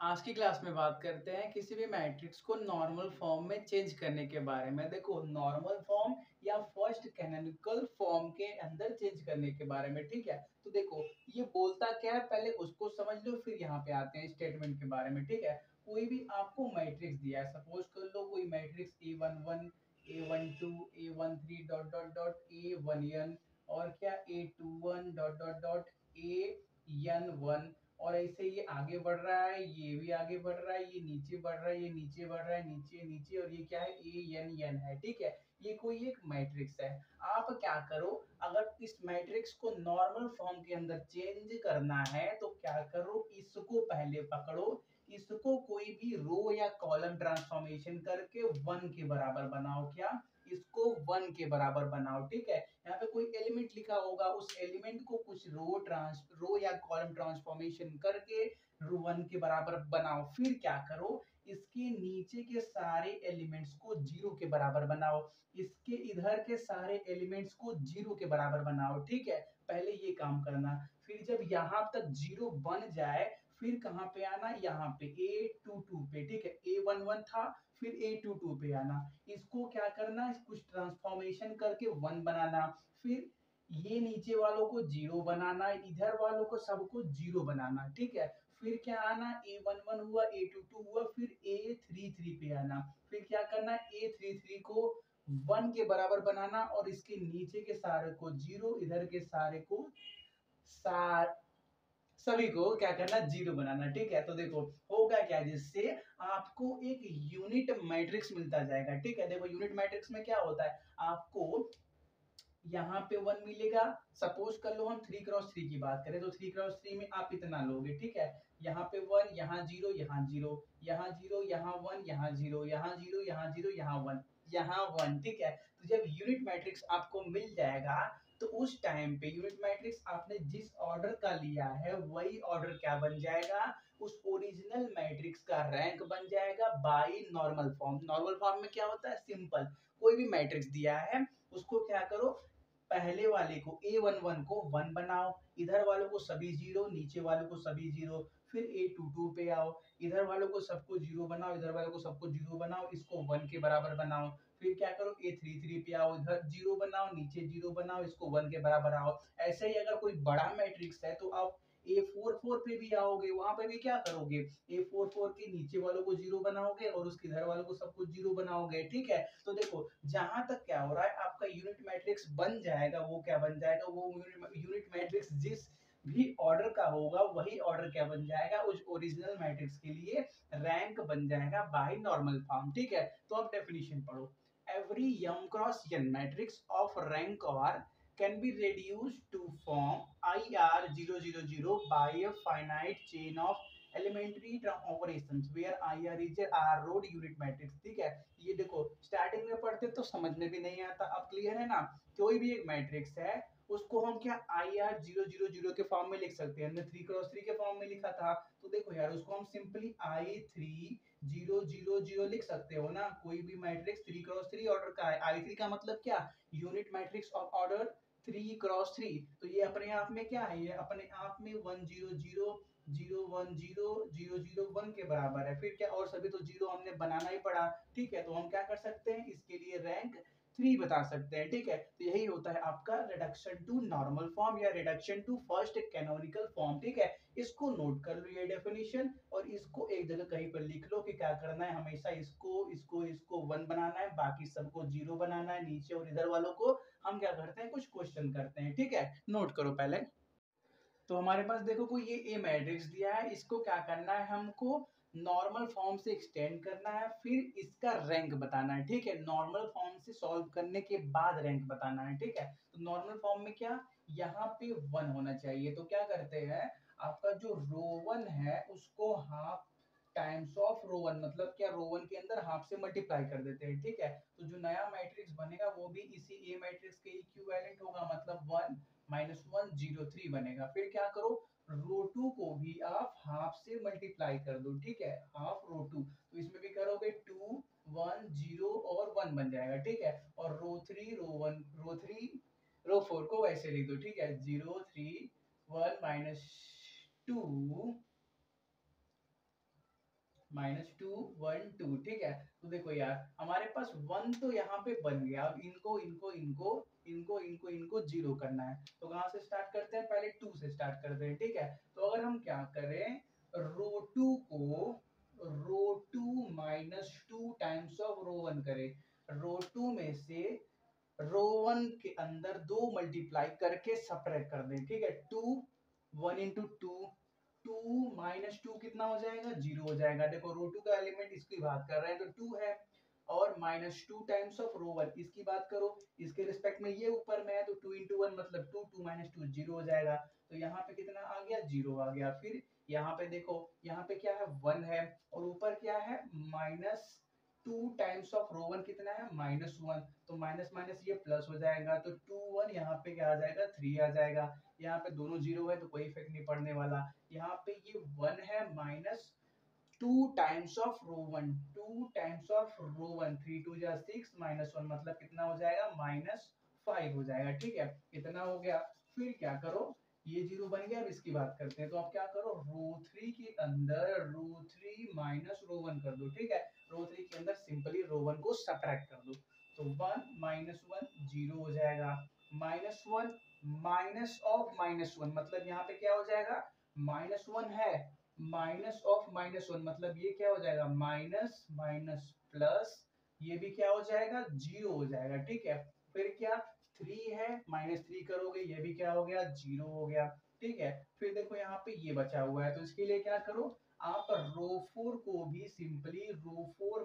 आज की क्लास में बात करते हैं किसी भी मैट्रिक्स को नॉर्मल फॉर्म में चेंज करने के बारे में। देखो, नॉर्मल फॉर्म या फर्स्ट कैनोनिकल फॉर्म के अंदर चेंज करने के बारे में। ठीक है, तो देखो ये बोलता क्या है, पहले उसको समझ लो, फिर यहाँ पे आते हैं स्टेटमेंट के बारे में। ठीक है, कोई भी आपको मैट्रिक्स दिया है, सपोज कर लो कोई matrix A11 A12 A13 dot dot dot A1n और क्या A21 dot dot dot AN1, और ऐसे ये आगे बढ़ रहा है, ये भी आगे बढ़ रहा है, ये नीचे बढ़ रहा है, ये नीचे बढ़ रहा है, नीचे नीचे, और ये क्या है, AN है। ठीक है, ये कोई एक मैट्रिक्स है। आप क्या करो, अगर इस मैट्रिक्स को नॉर्मल फॉर्म के अंदर चेंज करना है तो क्या करो, इसको पहले पकड़ो, इसको कोई भी रो या कॉलम ट्रांसफॉर्मेशन करके वन के बराबर बनाओ। क्या, इसको वन के बराबर बनाओ। ठीक है, यहाँ पे कोई एलिमेंट लिखा होगा, उस एलिमेंट को कुछ रो या कॉलम ट्रांसफॉर्मेशन करके रो वन के बराबर बनाओ। फिर क्या करो, इसके नीचे के सारे एलिमेंट्स को जीरो के बराबर बनाओ, इसके इधर के सारे एलिमेंट्स को जीरो के बराबर बनाओ। ठीक है, पहले ये काम करना। फिर जब यहाँ तक जीरो बन जाए, फिर कहाँ पे आना, यहाँ पे A22 पे। ठीक है, A11 था, फिर A22 पे आना, इसको क्या करना, कुछ ट्रांसफॉर्मेशन करके वन बनाना, फिर ये नीचे वालों को जीरो बनाना, इधर वालों को सबको जीरो बनाना। ठीक है, फिर क्या आना, A11 हुआ, A22 हुआ, फिर A33 पे आना, फिर क्या करना, A33 को वन के बराबर बनाना और इसके नीचे के सारे को जीरो, इधर के सारे को सार सभी को क्या करना, जीरो बनाना। ठीक है, तो देखो होगा क्या, जिससे आपको एक यूनिट मैट्रिक्स मिलता जाएगा। ठीक है, देखो यूनिट मैट्रिक्स में क्या होता है, आपको यहाँ पे वन मिलेगा। सपोज कर लो हम 3x3 की बात करें तो 3x3 में आप इतना लोगे। ठीक है, यहाँ पे वन, यहाँ जीरो, यहाँ जीरो, यहाँ जीरो, यहाँ वन, यहाँ जीरो, यहाँ जीरो, यहाँ जीरो, यहाँ वन, यहाँ वन। ठीक है, तो जब यूनिट मैट्रिक्स आपको मिल जाएगा तो उस टाइम पे यूनिट मैट्रिक्स आपने जिस ऑर्डर का लिया है वही ऑर्डर क्या बन जाएगा, उस ओरिजिनल मैट्रिक्स का रैंक बन जाएगा by normal form. Normal form में क्या होता है, सिंपल, कोई भी मैट्रिक्स दिया है उसको क्या करो, पहले वाले को A11 को वन बनाओ, इधर वालों को सभी जीरो, नीचे वालों को सभी जीरो, फिर A22 पे आओ, इधर वालों को सबको जीरो बनाओ, इधर वालों को सबको जीरो बनाओ, इसको वन के बराबर बनाओ, फिर क्या करो, A33 पे आओ, इधर जीरो बनाओ, नीचे जीरो बनाओ, इसको वन के बराबर आओ। ऐसे ही अगर कोई बड़ा मैट्रिक्स है तो आप A44 पे भी आओगे, वहां पे भी क्या करोगे, A44 के नीचे वालों को जीरो बनाओगे और उसके इधर वालों को सबको जीरो बनाओगे। ठीक है, तो देखो जहां तक क्या हो रहा है, आपका यूनिट मैट्रिक्स बन जाएगा, वो क्या बन जाएगा, वो यूनिट मैट्रिक्स जिस भी ऑर्डर का होगा वही ऑर्डर क्या बन जाएगा, उस ओरिजिनल मैट्रिक्स के लिए रैंक बन जाएगा बाय नॉर्मल फॉर्म। ठीक है, तो अब डेफिनेशन पढ़ो। Every m cross n matrix of rank r can be reduced to form IR000 by a finite chain of elementary operations where IR is a R road unit matrix। ठीक है, ये देखो starting में पढ़ते तो समझ में भी नहीं आता, अब क्लियर है ना। कोई भी एक मैट्रिक्स है उसको हम क्या IR000 के फॉर्म में लिख सकते हैं, हमने 3x3 के फॉर्म में लिखा था, तो देखो यार उसको हम सिंपली I3000 लिख सकते हो ना। कोई भी मैट्रिक्स 3x3 ऑर्डर का है, I3 का मतलब क्या, unit matrix of order 3x3, तो ये अपने आप में क्या है, ये अपने आप में 100 0 1 0 0 0 के बराबर है। फिर क्या, और सभी तो जीरो हमने बनाना ही पड़ा। ठीक है, तो हम क्या कर सकते हैं, इसके लिए रैंक 3 बता सकते हैं। ठीक है, तो यही होता है आपका रिडक्शन टू नॉर्मल फॉर्म या reduction to first canonical form. ठीक है, इसको नोट कर लो ये डेफिनेशन, और इसको एक जगह कहीं पर लिख लो कि क्या करना है, हमेशा इसको इसको इसको वन बनाना है, बाकी सबको जीरो बनाना है, नीचे और इधर वालों को हम क्या करते हैं, कुछ क्वेश्चन करते हैं। ठीक है, नोट करो पहले। तो हमारे पास देखो कोई ये ए मैट्रिक्स दिया है, इसको क्या करना है, हमको नॉर्मल फॉर्म से एक्सटेंड करना है, फिर इसका रैंक बताना है। ठीक है, नॉर्मल फॉर्म से सॉल्व करने के बाद रैंक बताना है। ठीक है, तो नॉर्मल फॉर्म में क्या, यहाँ पे वन होना चाहिए, तो क्या करते हैं, आपका जो रो वन है उसको half times of row one, मतलब क्या, रो वन के अंदर हाफ से मल्टीप्लाई कर देते हैं। ठीक है, तो जो नया मैट्रिक्स बनेगा वो भी इसी ए मैट्रिक्स के इक्विवेलेंट होगा, मतलब 1 - 1 0 3 बनेगा। फिर क्या करो, रो टू को भी आप हाफ से मल्टीप्लाई कर दो। ठीक है, हाफ रो टू, तो इसमें भी करोगे 2 1 0 और 1 बन जाएगा। ठीक है, और row three row one row three row four को वैसे लिख दो। ठीक है, 0 3 1 - 2 -2 1 2, ठीक है। तो देखो यार हमारे पास 1 तो यहाँ पे बन गया, अब इनको इनको इनको इनको इनको इनको जीरो करना है। तो कहाँ से स्टार्ट करते हैं, पहले 2 से स्टार्ट करते हैं, ठीक है। तो अगर हम क्या करें, रो 2 -2 टाइम्स ऑफ रो 1 करें, रो 2 में से रो 1 के अंदर 2 मल्टीप्लाई करके सब्ट्रैक्ट कर दें, ठीक है। 2 1 इंटू 2, 2 -2 कितना हो जाएगा, 0 हो जाएगा। देखो रो 2 का एलिमेंट इसकी बात कर रहे हैं तो 2 है, और -2 टाइम्स ऑफ रो 1 इसकी बात करो, इसके रिस्पेक्ट में ये ऊपर में है तो 2 इंटू 1 मतलब 2, 2 -2 0 हो जाएगा। तो यहाँ पे कितना आ गया, 0 आ गया। फिर यहाँ पे देखो, यहाँ पे क्या है, 1 है, और ऊपर क्या है, -2 टाइम्स ऑफ रो 1 कितना है, -1। तो माइनस माइनस ये प्लस हो जाएगा, तो 2 1 यहाँ पे क्या आ जाएगा, 3 आ जाएगा। यहाँ पे दोनों जीरो है तो कोई इफेक्ट नहीं पड़ने वाला। यहाँ पे ये 1 है, -2 times of row 1, 2 times of row 1, 3 2 जा 6 -1 मतलब कितना हो जाएगा, -5 हो जाएगा, ठीक है। इतना हो गया। फिर क्या करो, ये जीरो बन गया। अब इसकी बात करते हैं, तो आप क्या करो, रो 3 के अंदर रो 3 -रो 1 कर दो, ठीक है। रो 3 के अंदर सिंपली रो 1 को सब्ट्रैक्ट कर दो, तो 1 -1 0 हो जाएगा। -1 माइनस ऑफ -1 मतलब यहाँ पे क्या हो जाएगा, -1 है, माइनस ऑफ -1 मतलब ये क्या हो जाएगा, माइनस माइनस प्लस, ये भी क्या हो जाएगा, 0 हो जाएगा, ठीक है। फिर क्या, 3 है, -3 करोगे, ये भी क्या हो गया, 0 हो गया, ठीक है। फिर देखो यहाँ पे ये बचा हुआ है, तो इसके लिए क्या करो, आप रो 4 को भी सिंपली रो 4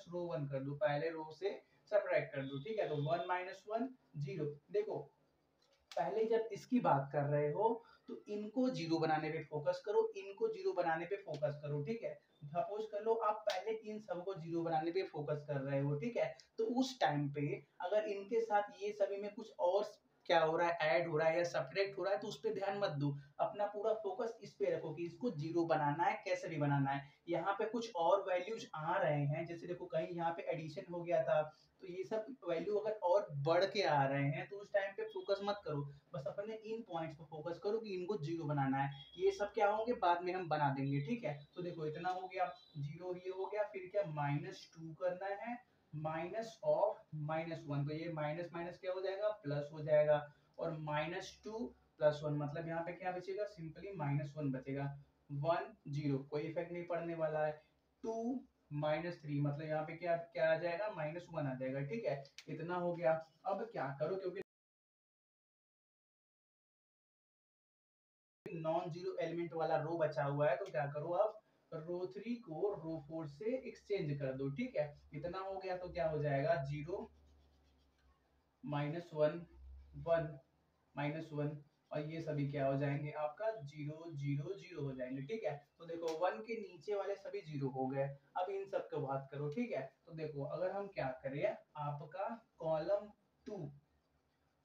-रो 1 कर दो, पहले रो से सब्ट्रैक्ट कर दो, ठीक है। तो 1 -1 0। देखो पहले जब इसकी बात कर रहे हो तो इनको जीरो बनाने पे फोकस करो, इनको जीरो बनाने पे फोकस करो, ठीक है। सपोज कर लो आप पहले इन सबको जीरो बनाने पे फोकस कर रहे हो, ठीक है। तो उस टाइम पे अगर इनके साथ ये सभी में कुछ और क्या हो रहा है, ऐड हो रहा है या सब्ट्रैक्ट हो रहा है, तो उस पर ध्यान मत दो। अपना पूरा फोकस इस पे रखो कि इसको जीरो बनाना है, कैसे भी बनाना है। यहाँ पे कुछ और वैल्यूज आ रहे हैं, जैसे देखो कहीं यहाँ पे एडिशन हो गया था, तो ये सब वैल्यू अगर और बढ़ के आ रहे हैं तो उस टाइम पे फोकस मत करो। बस अपने इन पॉइंट्स पर फोकस करो कि इनको जीरो बनाना है। ये सब क्या होंगे, बाद में हम बना देंगे, ठीक है। तो देखो इतना हो गया, जीरो ये हो गया। फिर क्या, -2 करना है, माइनस ऑफ -1, तो ये माइनस माइनस क्या हो जाएगा, प्लस हो जाएगा। और -2 +1 मतलब यहाँ पे क्या बचेगा, सिंपली -1 बचेगा। 1 0 कोई इफेक्ट नहीं पड़ने वाला है। 2 -3 मतलब यहाँ पे क्या क्या आ जाएगा, -1 आ जाएगा, ठीक है। इतना हो गया। अब क्या करो, क्योंकि नॉन जीरो एलिमेंट वाला रो बचा हुआ है, तो क्या करो आप, रो 3 को रो 4 से एक्सचेंज कर दो, ठीक है। इतना हो गया, तो क्या हो जाएगा, 0 -1 1 -1, और ये सभी क्या हो जाएंगे, आपका 0 0 0 हो जाएंगे, ठीक है। तो देखो 1 के नीचे वाले सभी 0 हो गए। अब इन सब को बात करो, ठीक है। तो देखो अगर हम क्या करें, आपका कॉलम 2,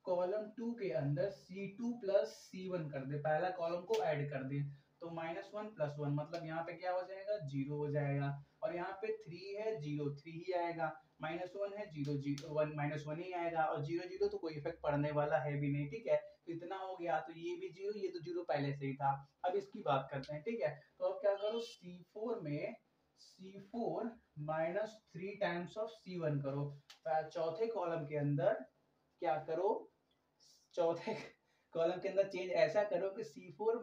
कॉलम 2 के अंदर C2 प्लस C1 कर दे, पहला कॉलम को ऐड कर दे, तो -1 +1 मतलब यहाँ पे क्या हो जाएगा, 0 हो जाएगा। और यहाँ पे 3 है, 0 3 ही आएगा, -1 है, 0 0 1 -1 ही आएगा, और 0 0 तो कोई इफेक्ट पड़ने वाला है भी नहीं, ठीक है। तो इतना हो गया, तो ये भी 0, ये तो 0 पहले से ही था। अब इसकी बात करते हैं, ठीक है। तो अब क्या करो, C4 में C4 -3 टाइम्स ऑफ C1 करो। चौथे कॉलम के अंदर क्या करो, चौथे कॉलम के अंदर चेंज ऐसा करो कि C4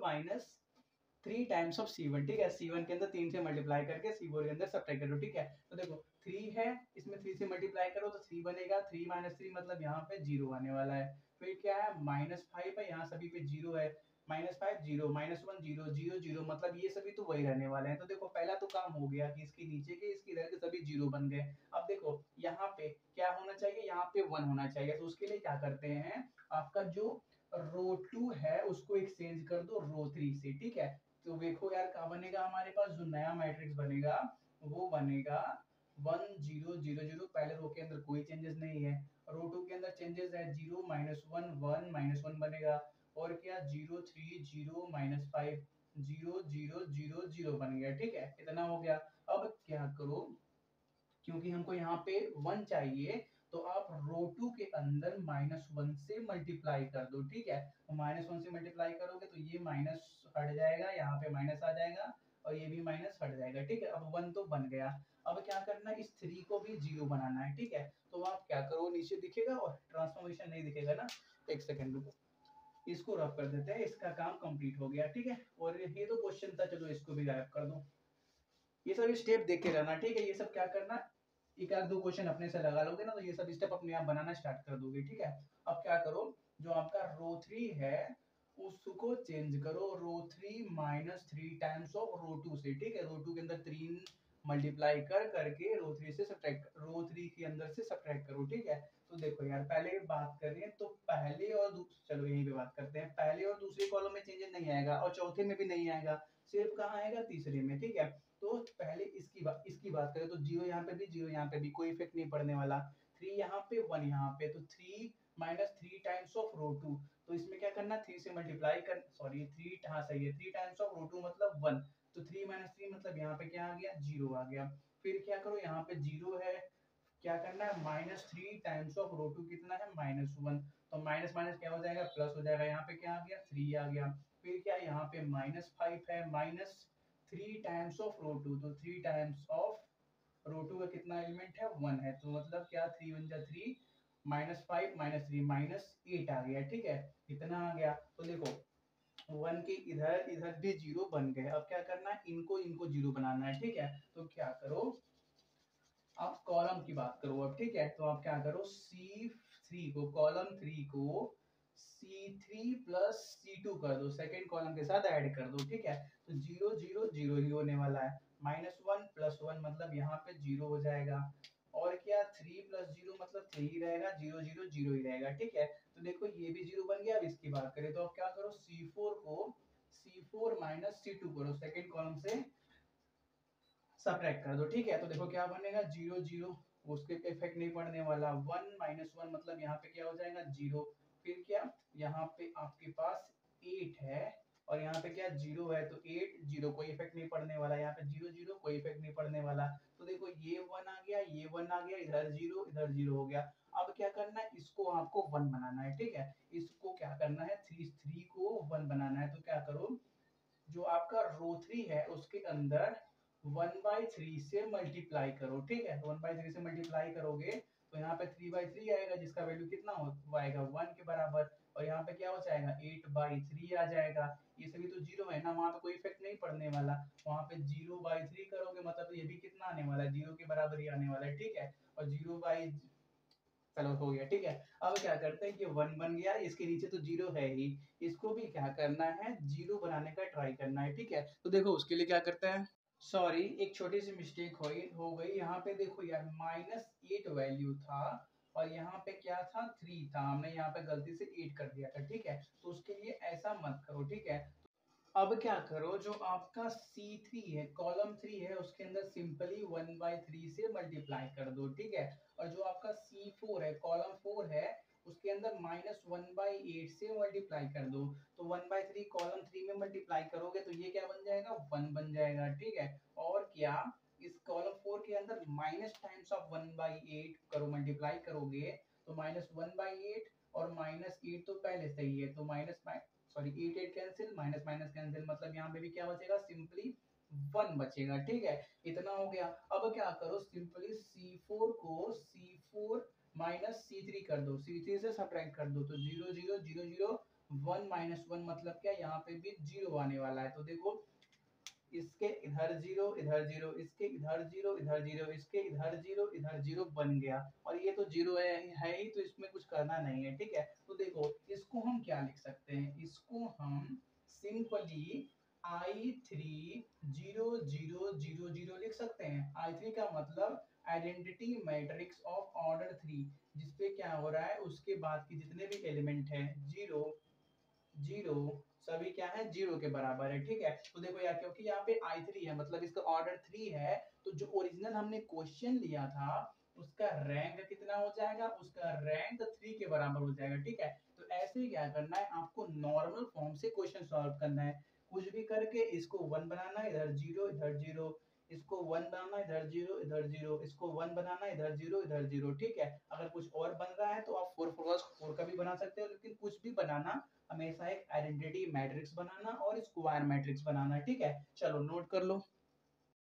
-3 टाइम्स ऑफ C1, ठीक है। C1 के अंदर 3 से मल्टीप्लाई करके C4 के अंदर सब्ट्रैक्ट करो, ठीक है। तो देखो 3 है, इसमें 3 से मल्टीप्लाई करो तो 3 बनेगा, 3 -3 मतलब यहाँ पे 0 आने वाला है। फिर क्या है, -5 है, यहाँ सभी पे 0 है, -5 0 -1 0 0 0 मतलब ये सभी तो वही रहने वाले हैं। तो देखो पहला तो काम हो गया कि इसके नीचे के इसके इधर के सभी 0 बन गए। अब देखो यहाँ पे क्या होना चाहिए, यहाँ पे 1 होना चाहिए, तो उसके लिए क्या करते हैं, आपका जो रो 2 है उसको एक्सचेंज कर दो रो 3 से, ठीक है। तो देखो यार क्या बनेगा, हमारे पास जो नया मैट्रिक्स बनेगा वो बनेगा 1 0 0 0, पहले रो के अंदर कोई चेंजेस नहीं है, रो 2 के अंदर चेंजेस है, 0 -1 1 -1 बनेगा, और क्या 0 3 0 -5 0 0 0 0 बन गया, ठीक है। इतना हो गया। अब क्या करो, क्योंकि हमको यहाँ पे 1 चाहिए, तो आप रो 2 के अंदर -1 से मल्टीप्लाई कर दो, ठीक है। तो -1 से मल्टीप्लाई करोगे तो ये माइनस हट जाएगा, यहाँ पे माइनस आ जाएगा, और और ये भी माइनस हट जाएगा, ठीक है। अब 1 तो बन गया। अब क्या करना है, इस 3 को भी 0 बनाना है, ठीक है। तो आप क्या करो, नीचे दिखेगा और ट्रांसफॉर्मेशन नहीं दिखेगा ना, एक सेकंड रुको, इसको रफ कर देते हैं, इसका काम कंप्लीट हो गया, ठीक है। और ये तो क्वेश्चन था, चलो इसको भी गायब कर दो। ये सब स्टेप देख के रहना, ठीक है। ये सब क्या करना, एक आध दो क्वेश्चन अपने से लगा लोगे ना, तो ये सब स्टेप अपने आप बनाना स्टार्ट कर दोगे, ठीक है। अब क्या करो, जो आपका रो 3 है उसको चेंज करो रो 3 माइनस 3 टाइम्स ऑफ रो 2 से, ठीक है। रो 2 के अंदर 3 मल्टीप्लाई कर करके रो 3 से सब्ट्रैक्ट, रो 3 के अंदर से सब्ट्रैक्ट करो, ठीक है। तो देखो यार, पहले बात करें तो पहले और चलो यहीं पे बात करते हैं। पहले और दूसरे कॉलम में चेंजेस नहीं आएगा और चौथे में भी नहीं आएगा, सिर्फ कहाँ आएगा, तीसरे में, ठीक है। तो पहले इसकी बात करें तो 0 यहाँ पे भी, 0 यहाँ पे भी, कोई इफेक्ट नहीं पड़ने वाला। 3 यहाँ पे, 1 यहाँ पे, तो 3 माइनस 3 टाइम्स ऑफ रो 2। तो इसमें क्या करना, 3 से मल्टीप्लाई कर, सॉरी 3, हाँ सही है, 3 टाइम्स ऑफ रो 2 मतलब 1। तो 3 माइनस 3 मतलब यहाँ पे क्या आ गया, 0 आ गया। फिर क्या करो, यहाँ पे 0 है, क्या करना है, माइनस 3 टाइम्स ऑफ रो 2 कितना है, -1। तो माइनस माइनस क्या हो जाएगा, प्लस हो जाएगा। यहाँ पे क्या आ गया, 3 आ गया। फिर क्या, यहाँ पे -5 है, माइनस 3 टाइम्स ऑफ रो 2, तो 3 टाइम्स ऑफ रो 2 का कितना एलिमेंट है, 1 है। तो मतलब क्या, 3 1 जा 3, -5 -3 -8 आ गया, ठीक है। इतना आ गया। तो देखो 1 के इधर इधर भी 0 बन गए। अब क्या करना है, इनको इनको 0 बनाना है, ठीक है। तो क्या करो, आप कॉलम की बात करो अब, ठीक है। तो आप क्या करो, C3 को, कॉलम 3 को C3 प्लस C2 कर दो, सेकेंड कॉलम के साथ ऐड कर दो, ठीक है। तो 0 0 0 ही होने वाला है, -1 प्लस 1 मतलब यहाँ पे 0 हो जाएगा। और क्या, 3 प्लस 0 मतलब 3 ही रहेगा, 0 0 0 ही रहेगा, ठीक है। तो देखो ये भी 0 बन गया। अब इसकी बात करें तो आप क्या करो, C4 को C4 माइनस C2 करो, सेकेंड कॉलम से सब्ट्रैक्ट कर दो, ठीक है। तो देखो क्या बनेगा, 0 0, उसके इफेक्ट नहीं पड़ने वाला। 1 -1 मतलब यहाँ पे क्या हो जाएगा, 0। फिर क्या, यहाँ पे आपके पास 8 है और यहाँ पे क्या, 0 है, तो 8 0, कोई इफेक्ट नहीं पड़ने वाला। यहाँ पे 0 0, कोई इफेक्ट नहीं पड़ने वाला। तो देखो ये 1 आ गया, ये 1 आ गया, इधर 0 इधर 0 हो गया। अब क्या करना है, इसको आपको 1 बनाना है, ठीक है। इसको क्या करना है, 3 को 1 बनाना है। तो क्या करो, जो आपका रो 3 है उसके अंदर 1/3 से मल्टीप्लाई करो, ठीक है। 1/3 से मल्टीप्लाई करोगे तो यहाँ पे 3/3 आएगा, जिसका वैल्यू कितना हो आएगा, 1 के बराबर। और यहाँ पे क्या हो जाएगा, 8/3 आ जाएगा। ये सभी तो 0 है ना, वहाँ पे कोई इफेक्ट नहीं पड़ने वाला। वहाँ पे 0/3 करोगे मतलब ये भी कितना आने वाला है, 0 के बराबर ही आने वाला है, ठीक है। और 0 बाई, चलो हो गया, ठीक है। अब क्या करते हैं, ये 1 बन गया, इसके नीचे तो 0 है ही, इसको भी क्या करना है, 0 बनाने का ट्राई करना है, ठीक है। तो देखो उसके लिए क्या करते हैं, सॉरी एक छोटी सी मिस्टेक हो गई यहाँ पे। देखो यार, -8 वैल्यू था और यहाँ पे क्या था, 3 था, हमने यहाँ पे गलती से 8 कर दिया था, ठीक है। तो उसके लिए ऐसा मत करो, ठीक है। अब क्या करो, जो आपका C3 है, कॉलम 3 है, उसके अंदर सिंपली 1/3 से मल्टीप्लाई कर दो, ठीक है। और जो आपका C4 है, कॉलम 4 है, उसके अंदर -1/8 से मल्टीप्लाई कर दो। तो 1/3 कॉलम 3 में मल्टीप्लाई करोगे तो ये क्या बन जाएगा, 1 बन जाएगा, ठीक है। और क्या, इस कॉलम 4 के अंदर माइनस टाइम्स ऑफ 1/8 करो, मल्टीप्लाई करोगे तो -1/8 और -8 तो पहले से ही है, तो minus, sorry 8 8 cancel, minus minus cancel, मतलब यहाँ पे भी क्या बचेगा, सिंपली 1 बचेगा, ठीक है। इतना हो गया। अब क्या करो, सिंपली C4 को C4 माइनस C3 कर दो, C3 से सब्ट्रैक्ट कर दो, तो 0 0 0 0 1 -1 मतलब क्या, यहाँ पे भी 0 आने वाला है। तो देखो इसके इधर 0 इधर 0, इसके इधर 0 इधर 0, इसके इधर 0 इधर 0 बन गया। और ये तो 0 है ही, तो इसमें कुछ करना नहीं है, ठीक है। तो देखो इसको हम क्या लिख सकते हैं, इसको हम सिंपली I3 0 0 0 0 लिख सकते हैं। I3 का मतलब आइडेंटिटी मैट्रिक्स ऑफ ऑर्डर 3, जिसपे क्या हो रहा है, उसके बाद के जितने भी एलिमेंट है 0 0 सभी क्या है, 0 के बराबर है, ठीक है। तो देखो यार, क्योंकि यहाँ पे I3 है मतलब इसका ऑर्डर 3 है, तो जो ओरिजिनल हमने क्वेश्चन लिया था उसका रैंक कितना हो जाएगा, उसका रैंक 3 के बराबर हो जाएगा, ठीक है। तो ऐसे ही क्या करना है, आपको नॉर्मल फॉर्म से क्वेश्चन सॉल्व करना है, कुछ भी करके इसको 1 बनाना है, इधर 0 इधर 0, इसको 1 बनाना, इधर 0 इधर 0, इसको 1 बनाना, इधर 0 ठीक है। अगर कुछ और बन रहा है तो आप 4 क्रॉस 4 का भी बना सकते हो, लेकिन कुछ भी बनाना हमेशा एक आइडेंटिटी मैट्रिक्स बनाना और स्क्वायर मैट्रिक्स बनाना, ठीक है। चलो नोट कर लो।